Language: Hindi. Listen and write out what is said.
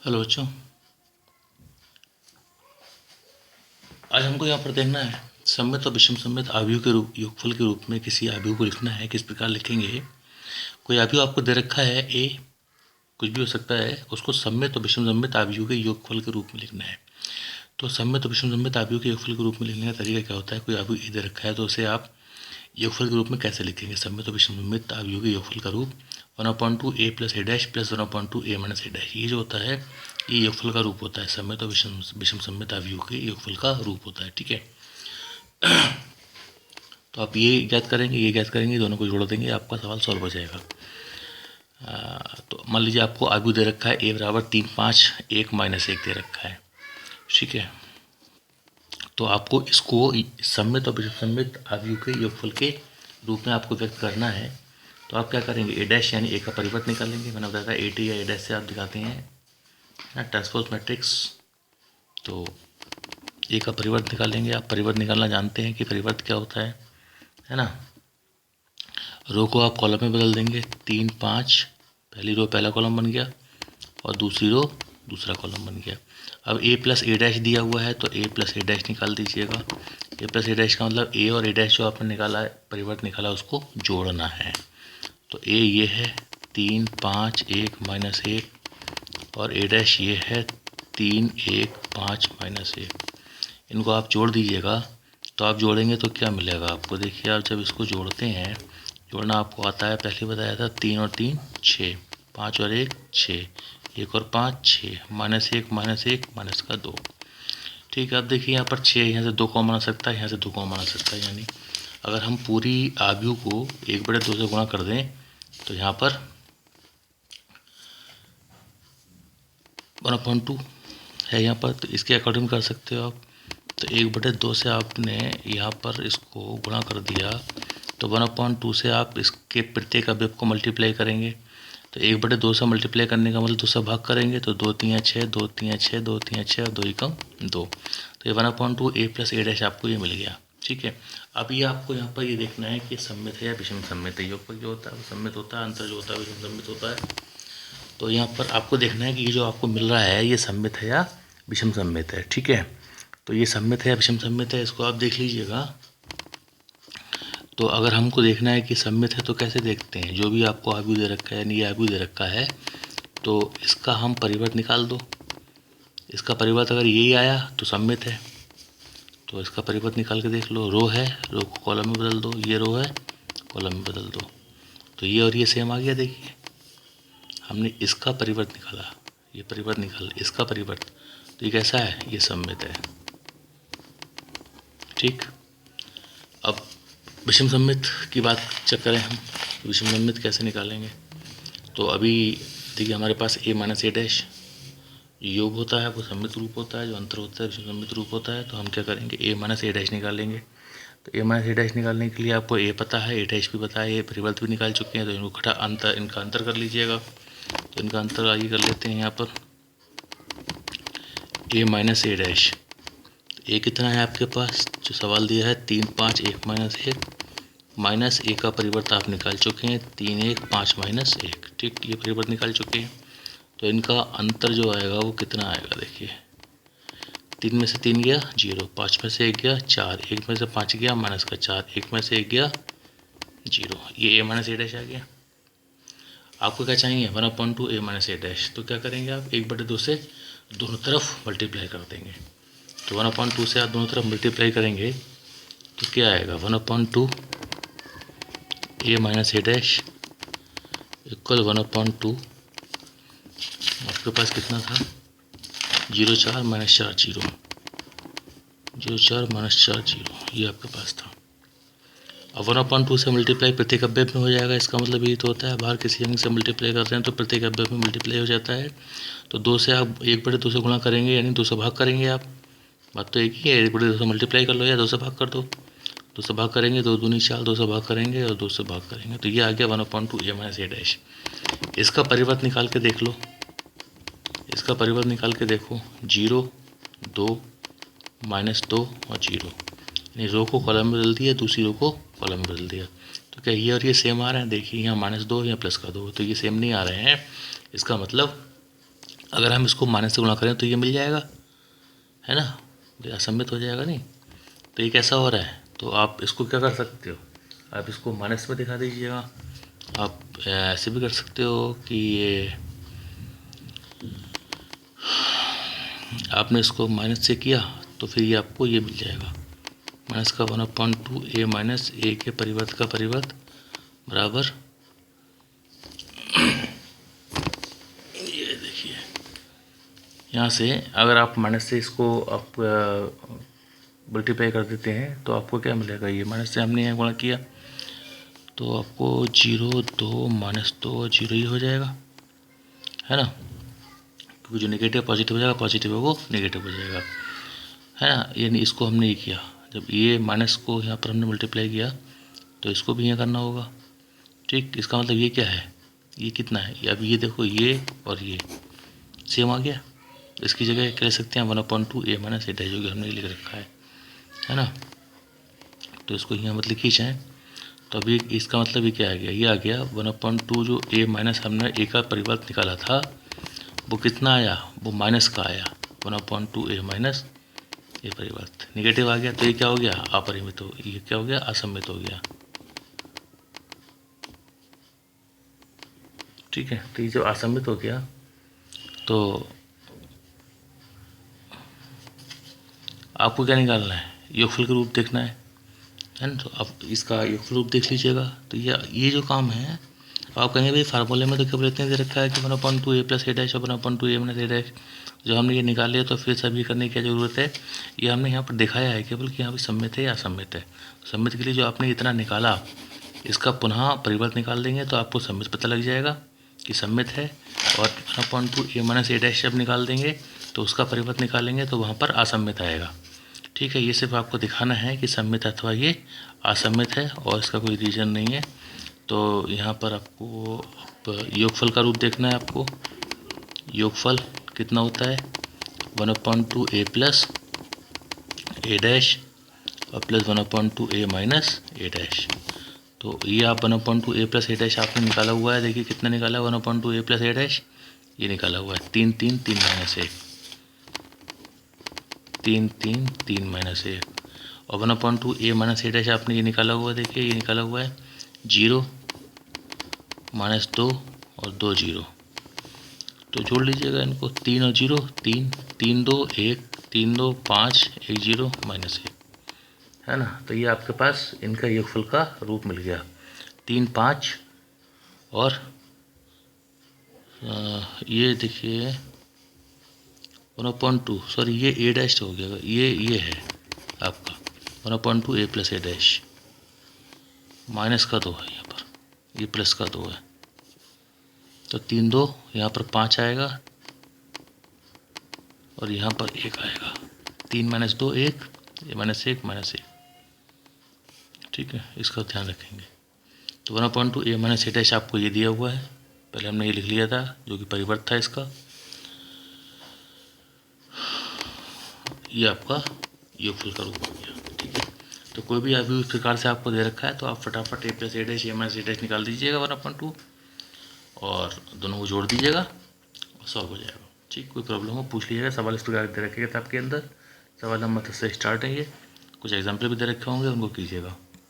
हेलो बच्चों। आज हमको यहाँ पर देखना है सममित और विषम सममित आव्यूह के रूप योगफल के रूप में किसी आव्यूह को लिखना है। किस प्रकार लिखेंगे? कोई आव्यूह आपको दे रखा है ए, कुछ भी हो सकता है, उसको सममित और विषम सममित आव्यूह के योगफल के रूप में लिखना है। तो सममित और विषम सममित आव्यूह के योगफल के रूप में लिखने का तरीका क्या होता है? कोई आव्यूह ए दे रखा है तो उसे आप योगफल के रूप में कैसे लिखेंगे? सममित और विषम सममित आव्यूह के योगफल का रूप 1/2 a plus A dash plus 1/2 a minus A dash. ये जो होता है ये योगफल का रूप होता है। सममित और विषम सममित आव्यूह के योगफल का रूप होता है। ठीक है, तो आप ये ज्ञात करेंगे, ये ज्ञात करेंगे, दोनों को जोड़ देंगे, आपका सवाल सॉल्व हो जाएगा। तो मान लीजिए आपको आव्यूह दे रखा है ए बराबर 3, 5, 1 माइनस 1 दे रखा है। ठीक है, तो आपको इसको सममित और विषम सममित आव्यूह के योगफल के रूप में आपको व्यक्त करना है। तो आप क्या करेंगे? ए डैश यानी ए का परिवर्त निकालेंगे। मैंने बताया था ए टी या ए डैश से आप दिखाते हैं ना ट्रांसपोज मैट्रिक्स। तो ए का परिवर्त निकालेंगे। आप परिवर्त निकालना जानते हैं कि परिवर्त क्या होता है ना। रो को आप कॉलम में बदल देंगे। 3, 5 पहली रो पहला कॉलम बन गया और दूसरी रो दूसरा कॉलम बन गया। अब ए प्लस ए डैश दिया हुआ है तो ए प्लस ए डैश निकाल दीजिएगा। ए प्लस ए डैश का मतलब ए और ए डैश जो आपने निकाला है, परिवर्त निकाला, उसको जोड़ना है। तो ए ये है 3, 5, 1 माइनस 1 और ए डैश ये है 3, 1, 5 माइनस 1। इनको आप जोड़ दीजिएगा। तो आप जोड़ेंगे तो क्या मिलेगा आपको? देखिए, आप जब इसको जोड़ते हैं, जोड़ना आपको आता है, पहले बताया था 3 और 3 6, 5 और 1 6, 1 और 5 6, माइनस 1 माइनस 1 माइनस का 2। ठीक है, अब देखिए यहाँ पर 6, यहाँ से 2 कॉमन आ सकता है, यहाँ से 2 कॉमन आ सकता है। यानी अगर हम पूरी आव्यूह को 1/2 से गुणा कर दें तो यहाँ पर 1/2 है यहाँ पर, तो इसके अकॉर्डिंग कर सकते हो आप। तो 1/2 से आपने यहाँ पर इसको गुणा कर दिया तो 1/2 से आप इसके प्रत्येक अवयव को मल्टीप्लाई करेंगे। तो 1/2 से मल्टीप्लाई करने का मतलब 2 से भाग करेंगे तो 2 3 6, 2 3 6, 2 3 6 और 2 एकम 2। तो ये 1/2 a प्लस ए डैश आपको ये मिल गया। ठीक है, अब ये आपको यहाँ पर ये देखना है कि सममित है या विषम सममित है। योगफल जो होता है वो सममित होता है, अंतर जो होता है विषम सममित होता है। तो यहाँ पर आपको देखना है कि ये जो आपको मिल रहा है ये सममित है या विषम सममित है। ठीक है, तो ये सममित है या विषम सममित है, इसको आप देख लीजिएगा। तो अगर हमको देखना है कि सममित है तो कैसे देखते हैं? जो भी आपको आव्यूह दे रखा है, यानी ये आव्यूह दे रखा है, तो इसका हम परिवर्त निकाल दो। इसका परिवर्त अगर यही आया तो सममित है। तो इसका परिवर्त निकाल के देख लो। रो है, रो को कॉलम में बदल दो। ये रो है, कॉलम में बदल दो। तो ये और ये सेम आ गया। देखिए, हमने इसका परिवर्त निकाला, ये परिवर्त निकाला, इसका परिवर्त, तो ये कैसा है? ये सममित है। ठीक, अब विषम सममित की बात चेक करें हम। विषम सममित कैसे निकालेंगे? तो अभी देखिए, हमारे पास ए माइनस ए डैश योग होता है, वो सममित रूप होता है। जो अंतर होता है विषम सममित रूप होता है। तो हम क्या करेंगे? ए माइनस ए डैश निकालेंगे। तो ए माइनस ए डैश निकालने के लिए आपको ए पता है, ए डैश भी पता है, ये परिवर्त भी निकाल चुके हैं। तो इनको इनका अंतर कर लीजिएगा। तो इनका अंतर आगे कर लेते हैं। यहाँ पर ए माइनस ए डैश, ए कितना है आपके पास? जो सवाल दिया है 3, 5, 1 माइनस 1, माइनस ए का परिवर्त आप निकाल चुके हैं 3, 1, 5 माइनस 1। ठीक, ये परिवर्त निकाल चुके हैं। तो इनका अंतर जो आएगा वो कितना आएगा? देखिए, 3 में से 3 गया 0, 5 में से 1 गया 4, 1 में से 5 गया माइनस का 4, 1 में से 1 गया 0। ये ए माइनस ए डैश आ गया। आपको क्या चाहिए? 1/2 a माइनस ए डैश। तो क्या करेंगे आप? 1/2 से दोनों तरफ मल्टीप्लाई कर देंगे। तो 1/2 से आप दोनों तरफ मल्टीप्लाई करेंगे तो क्या आएगा? 1/2 a minus A dash equal 1/2, आपके पास कितना था? 0 4 माइनस 4 0, 0 4 माइनस 4 0, ये आपके पास था। अब 1/2 से मल्टीप्लाई प्रत्येक अवयव में हो जाएगा। इसका मतलब ये तो होता है बाहर किसी अंक से मल्टीप्लाई कर रहे हैं तो प्रत्येक अवयव में मल्टीप्लाई हो जाता है। तो 2 से आप 1/2 से गुणा करेंगे, यानी 2 से भाग करेंगे आप। बात तो एक ही है, 1/2 से मल्टीप्लाई कर लो या 2 से भाग कर दो। 2 से भाग करेंगे 2 दूनी 4, 2 से भाग करेंगे और 2 से भाग करेंगे। तो ये आ गया 1/2 a माइनस ए डैश। इसका परिवर्त निकाल के देख लो। इसका परिवर्त निकाल के देखो, 0 2 माइनस 2 और 0, यानी रो को कॉलम में बदल दिया, दूसरी रो को कॉलम में बदल दिया। तो क्या ये और ये सेम आ रहे हैं? देखिए, यहाँ -2 यहाँ +2, तो ये सेम नहीं आ रहे हैं। इसका मतलब अगर हम इसको माइनस से गुणा करें तो ये मिल जाएगा, है ना, ये असम्मित हो जाएगा नहीं। तो ये कैसा हो रहा है, तो आप इसको क्या कर सकते हो, आप इसको माइनस में दिखा दीजिएगा। आप ऐसे भी कर सकते हो कि ये आपने इसको माइनस से किया तो फिर ये आपको ये मिल जाएगा, माइनस का 1/2 a माइनस a के परिवर्त का परिवर्त बराबर, ये देखिए यहाँ से अगर आप माइनस से इसको आप मल्टीप्लाई कर देते हैं तो आपको क्या मिलेगा, ये माइनस से हमने यहाँ गुणा किया तो आपको 0 2 माइनस 2 0 ही हो जाएगा, है ना, क्योंकि जो नेगेटिव पॉजिटिव हो जाएगा, पॉजिटिव है वो नेगेटिव हो जाएगा, है ना। यानी इसको हमने ये किया, जब ये माइनस को यहाँ पर हमने मल्टीप्लाई किया तो इसको भी यहाँ करना होगा, ठीक। इसका मतलब ये क्या है, ये कितना है, अब ये देखो ये और ये सेम आ गया, इसकी जगह क्या ले सकते हैं 1/2 a माइनस a जो कि हमने लिख रखा है ना। तो इसको यहाँ मतलब खींचाएँ तो अभी इसका मतलब ये क्या आ गया, ये आ गया 1/2 जो a माइनस हमने a का परिवर्त निकाला था वो कितना आया, वो माइनस का आया, 1/2 a माइनस a परिवर्त निगेटिव आ गया, तो ये क्या हो गया, अपरिमित हो, ये क्या हो गया, असम्मित हो गया, ठीक है। तो ये जो असम्मित हो गया तो आपको क्या निकालना है, योगफल का रूप देखना है ना। तो अब इसका योगफल रूप देख लीजिएगा, तो ये जो काम है, आप कहेंगे भाई फार्मूले में तो केवल इतने दे रखा है कि 1/2 a प्लस a डैश और 1/2 a माइनस a डैश, जब हमने ये निकाल लिया तो फिर सभी करने की क्या ज़रूरत है, ये हमने यहाँ पर दिखाया है केवल कि यहाँ पर सम्मित है या असम्मित है। सम्मित के लिए जो आपने इतना निकाला इसका पुनः परिवर्त निकाल देंगे तो आपको सम्मित पता लग जाएगा कि सम्मित है, और 1/2 a माइनस a डैश जब निकाल देंगे तो उसका परिवर्त निकालेंगे तो वहाँ पर असम्मित आएगा, ठीक है। ये सिर्फ आपको दिखाना है कि सम्मित अथवा ये असम्मित है और इसका कोई रीज़न नहीं है। तो यहाँ पर आपको योगफल का रूप देखना है, आपको योगफल कितना होता है 1/2 a प्लस a डैश और plus 1/2 a minus a dash. तो ये आप 1/2 a प्लस a डैश आपने निकाला हुआ है, देखिए कितना निकाला है 1/2 a प्लस a डैश, ये निकाला हुआ है 3 3 3 माइनस 1, 3 3 3 माइनस 1, और 1/2 a माइनस a डैश आपने ये निकाला हुआ है, देखिए ये निकाला हुआ है 0 -2 और 2 0, तो जोड़ लीजिएगा इनको, 3 और 0 3 3 2 1 3 2 5 1 0 माइनस 1, है ना। तो ये आपके पास इनका योगफल का रूप मिल गया 3 5, और ये देखिए 1/2, सॉरी ये a डैश हो गया, ये है आपका 1/2 a plus a dash, minus का 2 है यहाँ पर, ये प्लस का 2 है, तो 3 2 यहाँ पर 5 आएगा और यहाँ पर 1 आएगा, 3 - 2 1, ये -1 -1, ठीक है। इसका ध्यान रखेंगे। तो 1/2 a माइनस a डैश आपको ये दिया हुआ है, पहले हमने ये लिख लिया था जो कि परिवर्त था इसका, ये आपका योगफल का रूप हो गया, ठीक है। तो कोई भी अभी उस प्रकार से आपको दे रखा है तो आप फटाफट a plus a dash a minus a dash निकाल दीजिएगा 1/2 और दोनों को जोड़ दीजिएगा और सॉल्व हो जाएगा, ठीक। कोई प्रॉब्लम हो पूछ लीजिएगा, सवाल इस प्रकार दे रखिएगा किताब के अंदर, सवाल नंबर 10 से स्टार्ट है, ये कुछ एग्जाम्पल भी दे रखे होंगे उनको कीजिएगा।